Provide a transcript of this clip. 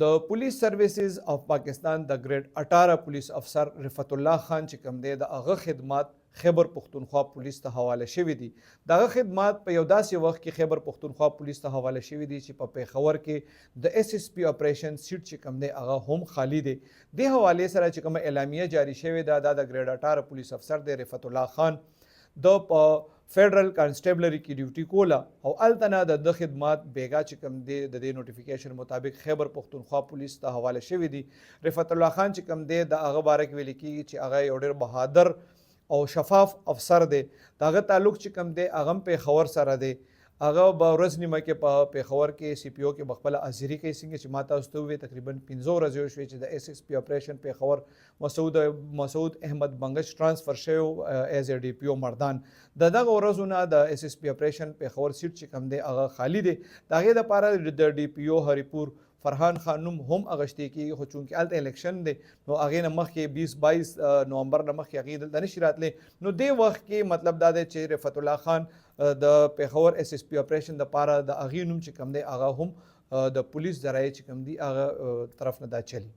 د پولیس سروسز اف پاکستان د ګریډ 18 پولیس افسر رفعت الله خان چې کوم دی د هغه خدمات خیبر پښتونخوا پولیس ته حواله شوي دي. دغه خدمات په یو داسې وخت کې خیبر پښتونخوا پولیس ته حواله شوي دي چې په پیښور کې د SSP اپریشن سیټ چې کوم دی هغه هم خالی دی. د حوالې سره چې کومه اعلامیه جاری شوې ده دا د ګریډ 18 پولیس افسر دی رفعت الله خان د په فیډرل کانسټیبلری کې ډیوټي کوله او هلته نه د خدمات بیګا چې کوم دی د دې نوټیفیکیشن مطابق خیبر پښتونخوا پولیس ته حواله شوي دي. رفعت الله خان چې کوم دی د هغه باره کې ویل کېږي چې هغه یو ډېر بهادر او شفاف افسر دی. د هغه تعلق چې کوم دی هغه هم پیښور سره دی. هغه به ورځ نیمه کې په پیښور کې CPO کې بخپله حاضري کوي څنګه چې ما تاسو ته وویل تقریبا 15 ورځې وشوې چې د SSP اپریشن پیښور مسعود احمد بنګش ټرانسفر شوی ایز ا DPO مردان. د دغه ورځو نه د SSP اپریشن پیښور سیټ چې کوم دی هغه خالی دی. د هغې دپاره د DPO هریپور فرحان خان نوم هم اغشتی کېږي خو چونکې هلته الیکشن دی نو هغې نه مخکې 20-22 نومبر نه مخکې هغې دلته نشي راتلی. نو دې وخت کې مطلب دا دی چې رفعت الله خان د پیښور SSP اپریشن دپاره د هغې نوم چې کوم دی هغه هم د پولیس ذرایع چې کوم دي هغه طرف نه دا چلی.